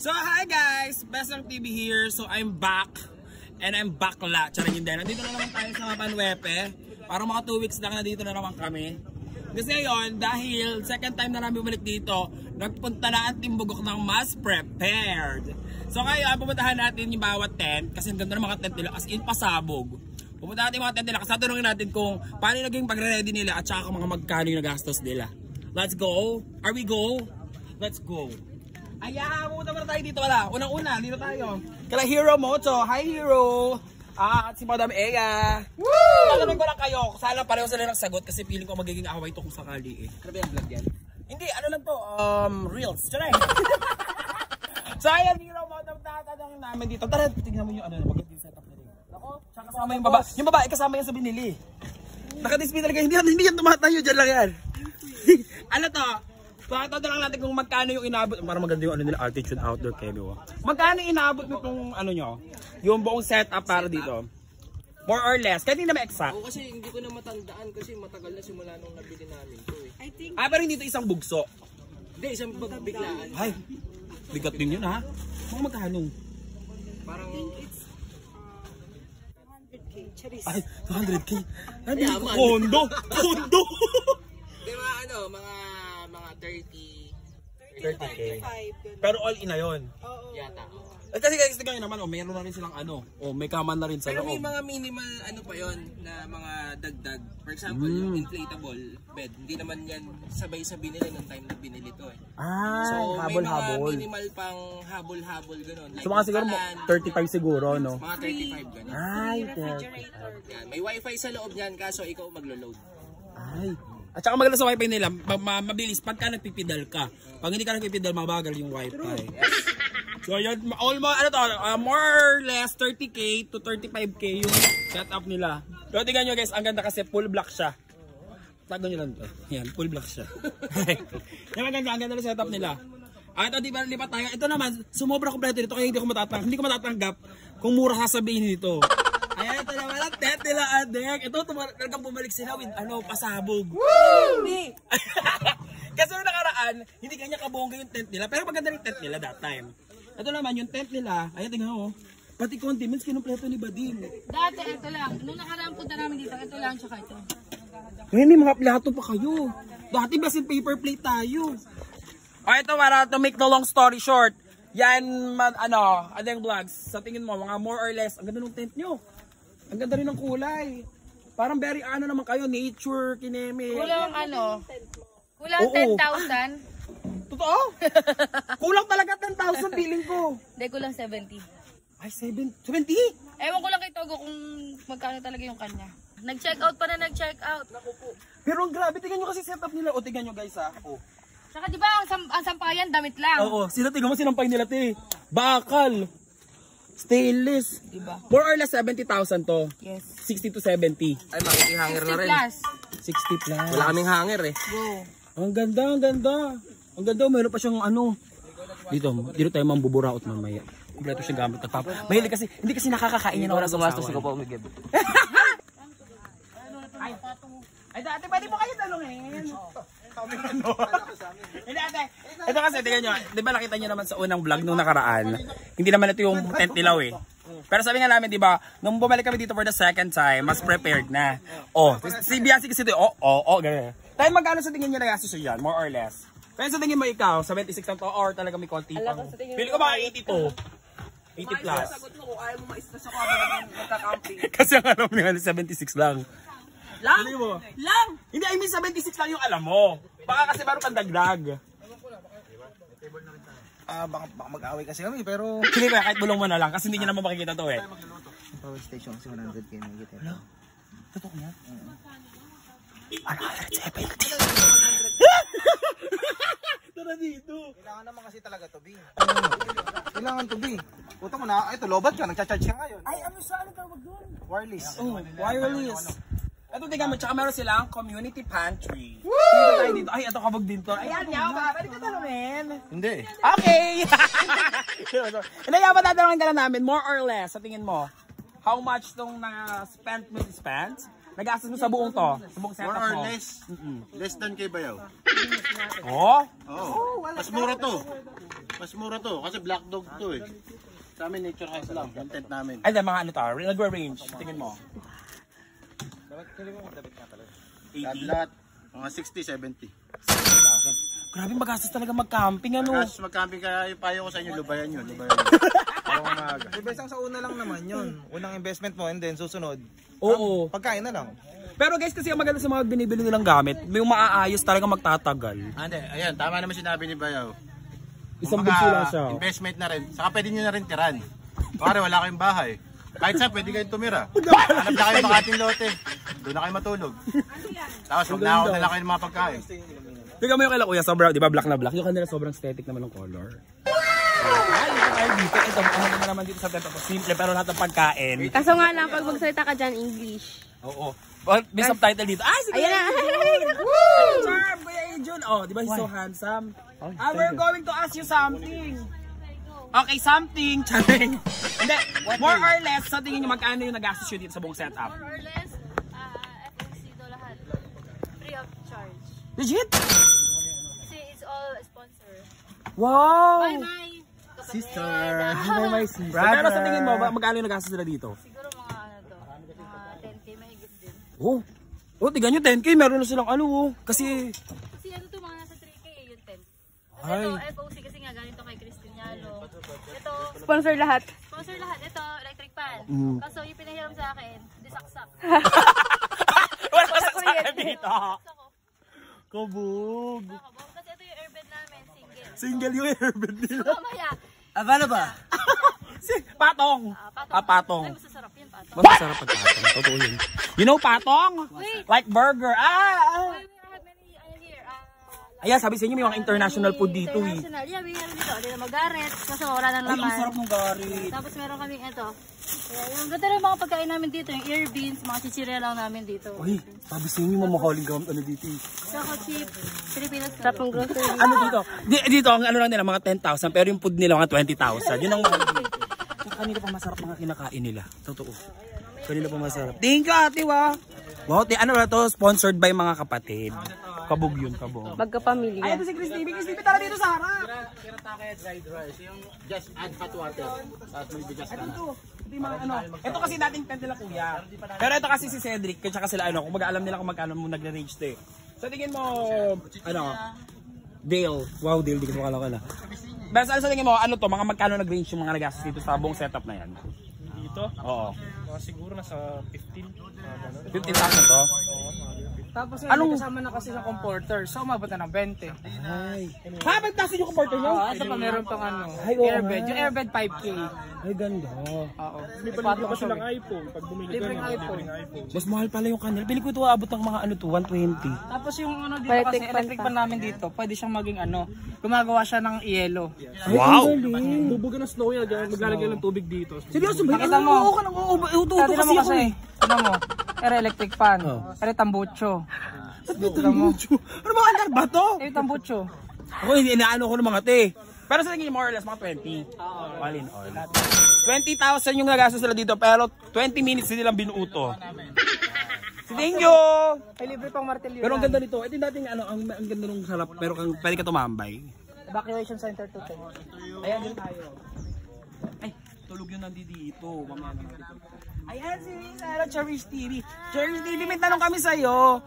So hi guys, Bestang TV here. So I'm back and I'm bakla. Charang hindi. Nandito na naman tayo sa Mapanwepe. Parang mga 2 weeks lang nandito na naman kami. Kasi ngayon, dahil second time na namin bumalik dito, nagpunta na ang Team Bugok ng mas prepared. So ngayon, pupuntahan natin yung bawat tent kasi ang ganda ng mga tent nila as in pasabog. Pupunta natin yung mga tent nila kasi tatanungin natin kung paano naging pagre-ready nila at saka mga magkano yung nagastos nila. Let's go! Are we go? Let's go! Ayan, pumunta muna tayo dito. Wala, unang-una, dito tayo. Kala Hero Moto. Hi Hero! At si Madam Ea. Woo! Tatanong ko lang kayo, sana pareho sila nagsagot kasi feeling ko magiging away to kung sakali eh. Grabe ang vlog yan? Hindi, ano lang to, Reels. Tara eh. So ayan, Hero Moto, tatanungin namin dito. Tara, tignan mo yung ano, magandang setup nila. Ako, tsaka kasama yung babae. Yung babae kasama yan sa binili. Naka-display talaga, hindi yan tumatayo, dyan lang yan. Ano to? Pakatado lang natin kung magkano yung inabot. Para maganda yung ano nila, altitude outdoor kego. Magkano inabot mo itong ano nyo? Yung buong setup para dito? More or less. Kahit hindi naman exact. Oo, kasi hindi ko na matandaan kasi matagal na simula nung nabili namin to eh. I think... Pero hindi ito isang bugso. Hindi, isang biglaan. Ay, bigat din yun ha. Mga magkano? Parang... it's 200k. Charis. Ay, 200k. Nandito ko kondo. Kondo. Di ba ano, mga 30k. 35. Pero all in na yun. Oo. yata. Kasi guys, tignan nyo naman, meron na rin silang ano. May kaman na rin sa Pero loob. may mga minimal ano pa yon na mga dagdag. For example, yung inflatable bed. Hindi naman yan sabay-sabay nila nung time na binili to eh. So may mga minimal pang habol-habol gano'n. Like So mga siguro 35 siguro, no? mga 35 gano'n. Ay, Refrigerator. Yan. May wifi sa loob niyan kaso ikaw maglo-load. ay. At saka maganda sa wifi nila, mabilis pagka nagpipidal ka. Pag hindi ka nagpipidal, mabagal yung wifi. So yun, almost, ano to, more or less 30k to 35k yung setup nila. Pero tingnan nyo guys, ang ganda kasi full black siya. Tago nyo lang to. Yan, full black siya. Yan, ang ganda ng setup nila. Ito, di ba, lipat tayo. Ito naman, sumobra kompleto dito kaya hindi ko matatanggap kung mura sasabihin nito. Ayan, ito naman ang tent nila, Adek. Ito, talagang bumalik sila with, pasabog. Hindi. Kasi nung nakaraan, hindi kanya kabongga yung tent nila. Pero maganda yung tent nila that time. Ito naman, yung tent nila, ayan, tingnan mo. Pati condiments, kinumpleto ni Bading. Dati, ito lang. Nung nakaraan punta namin dito, ito lang, tsaka ito. Hindi, mga plato pa kayo. Dati basin paper plate tayo. O, ito, para to make the long story short. Yan, Adeng Vlogs. Sa tingin mo, mga more or less, ang ganda ng tent nyo. Ang ganda rin ng kulay. Parang very naman kayo, nature, kineme. Kulang kulang 10,000. Totoo? Kulang talaga 10,000 feeling ko. Hindi, kulang 70. Ay, 70? Ewan ko lang kay Togo kung magkano talaga yung kanya. Nag-check out pa na nag-check out. Pero grabe, tingnan nyo kasi setup nila. O, tingnan nyo guys ha. O. Saka di ba ang sampayan, damit lang. Oo, tingnan mo sinampay nila te. Bakal. Stainless. Diba? More or less 70,000 to. Yes. 60 to 70. Ay, makikihanger na 60 rin. plus. 60 plus. Wala kaming hanger eh. Go. Ang ganda, ang ganda. Ang ganda, mayroon pa siyang ano. Dito tayo mambuburaot mamaya. Kompleto siya gamit. Mahilig kasi, hindi kasi nakakakain niya na wala gumastos ko pa umigib. Ay, dati pwede mo kayo talungin. Hindi ate, ito kasi tingnan nyo, di ba nakita nyo naman sa unang vlog nung nakaraan, hindi naman ito yung tent nila eh. Pero sabi nga namin, di ba, nung bumalik kami dito for the second time, mas prepared na. Oh, si Biancy kasi ito, gano'n. Tayo magkano sa tingin nyo na gastos yun, more or less? Kaya sa tingin mo ikaw, 76 lang to, or talaga may konti pang, pili ko mga 82. 80 plus. Sagot mo kung ayaw mo ma-stress ako habang nagka-camping. Kasi ang alam mo nga 76 lang. Lang? Mo? Lang? Hindi, I mean 76 lang yung alam mo. Baka kasi meron pang dagdag. Baka mag-away kasi kami pero... Sige kaya kahit bulong mo na lang kasi hindi nyo naman makikita to eh. Power station kasi 100k na gito. Hello? Totoo niya? Ano? Tara dito. Kailangan naman kasi talaga to, B. Kailangan to, B. Puta mo na, ito, lobat ka, nagcha-charge ka ngayon. Ay, ano sa ano tawag doon? Wireless. Oh, wireless. Ito, tingnan mo, tsaka meron silang community pantry. Dito tayo dito. Ay, ito kabog din to. Ayan, yawa. Pwede ka tanongin. Hindi. Okay. Hindi, yawa, tatanungin ka na namin, more or less, sa tingin mo, how much tong na-spent mo spent? Nagastos mo sa buong to? Sa buong setup More or mo? less. Less than kay Bayaw. Oh? Oo. Mas mura to. Mas mura to. Kasi black dog to eh. Sa amin, nature house lang. Content namin. Ay, mga ano to, nag-range. Tingin mo. Lahat. Mga 60, 70. Grabe, magastos talaga mag-camping, ano? Tapos mag-camping ka, yung payo ko sa inyo, lubayan yun. Lubayan yun. Parang umaga. Ibesang sa una lang naman yun. Unang investment mo and then susunod. Oo. Pagkain na lang. Pero guys, kasi ang maganda sa mga binibili nilang gamit, may maaayos talaga magtatagal. Hindi, ayan, tama naman sinabi ni Bayaw. Isang Kumbaga, bugso lang siya. investment na rin. Saka pwede nyo na rin tiran. Pare, wala kayong bahay. Kahit saan, pwede kayong tumira. Hanap na kayo Makating lote. Doon na kayo matulog. Tapos huwag na ako na lang kayo ng mga pagkain. Tingnan mo yung kila kuya, sobrang, di ba black na black? Yung kanila sobrang aesthetic naman ng color. Ay, dito, ito, ano na naman dito sa tent. Simple, pero lahat ng pagkain. Kaso nga lang, pag magsalita ka dyan, English. Oo. May subtitle dito. Ay, sige! Ayan na! Charm, Kuya Adrian. Oh, di ba he's so handsome? We're going to ask you something. Okay, something. Charing. Hindi, more or less, sa tingin nyo magkano yung nagastos yun dito sa buong setup? More or less, FNC to lahat. Free of charge. Legit? Kasi it's all sponsor. Wow! Bye bye! Sister. Hi, my sister. Pero sa tingin mo, magkano yung nagastos nila dito? Siguro mga ano to, 10k mahigit din. Oh. Oh, tignan nyo, 10k. Meron na silang ano, oh. Kasi, Kasi ano to, mga nasa 3k yung tent. Tapos Ay. ito, FOC kasi nga galing to kay Christine Yalo. Ito, Sponsor lahat. sponsor lahat. Ito, electric fan. Kaso yung pinahiram sa akin, disaksak. wala pa sa akin dito. Ako, Kabog. kasi ito yung airbed namin, single. Single yung airbed nila. Mamaya, Ano ba? Patong. Patong. ay masasarap yun, patong. Masarap pag patong. Totoo yun. You know patong? Wait. Like burger. Why we have many here? Ayan, sabi sa inyo may mga international food dito eh. International. Yeah, may meron dito. Hindi na magaret. Kasi wala nang Ay, ang laman. sarap ng garit. Tapos meron kami ito. Kaya yung ganda rin mga pagkain namin dito. Yung ear beans, mga chichirya lang namin dito. Uy, sabi sa inyo mamahaling gamit ano dito eh. Saka cheap. Pilipinas na. Sarap ng grocery. Ano dito? Dito, ang ano lang nila, mga 10,000. Pero yung food nila, mga 20,000. Yun ang mga dito. Kanina pa masarap mga kinakain nila. Totoo. Kanina pa masarap. Thank you, ate, wa. Wow, ano na to? Sponsored by mga kapatid. Kabog yun, kabog. Magkapamilya. Ay, ito si Chris TV. Chris TV, tara dito sa harap. Kiratake dried rice. Yung just add hot water. Tapos may bigas ka na. Ito yung mga ano. Ito kasi dating tent nila kuya. Pero ito kasi si Cedric, kaya saka sila ano, kung alam nila kung magkano mo nagre-range to eh. So tingin mo, ano, Dale. Wow, Dale, di ko makala. Basta ano sa tingin mo, ano to, mga magkano nag-range yung mga nagastos dito sa buong setup na yan? Dito? Oo. Siguro nasa 15. 15,000 to? Tapos Anong- kasama na kasi ng comforter. So umabot na ng 20. Ay. Ha, magtasin yung comforter nyo? Ito pa meron pang ano. Ay, oo airbed. nga. Yung airbed 5K. Ay, ganda. Oo. May palitan kasi ng iPhone. Pag bumili ka ng iPhone. Mas mahal pala yung kanila. Pili ko ito abot ng mga ano to, 120. Tapos yung ano dito Electric kasi fan electric pa. fan namin dito. Pwede siyang maging ano. Gumagawa siya ng yelo. Wow! Bubuga ng snow yan. Maglalagay ng tubig dito. Seryoso ba? Nakita mo? Oo ka nang uto Tignan kasi mo ako kasi. eh. Tignan mo. Ere electric fan. Ere tambucho. Tignan mo. Ano mga andar ba to? Ere tambucho. Ako hindi inaano ko ng mga te. Pero sa tingin more or less mga 20. All in all. 20,000 yung nagastos nila dito pero 20 minutes din nilang binuuto. Thank you! Ay libre pang martilyo. Pero ang ganda nito. Ito yung dating ano, ang ganda nung sarap pero kang pwede ka tumambay. Evacuation center to 10. Ayan din tayo. Ay, tulog yun nandito. Mamaya naman dito. Ayan si Sarah Cherish TV. Cherish TV, may tanong kami sa'yo.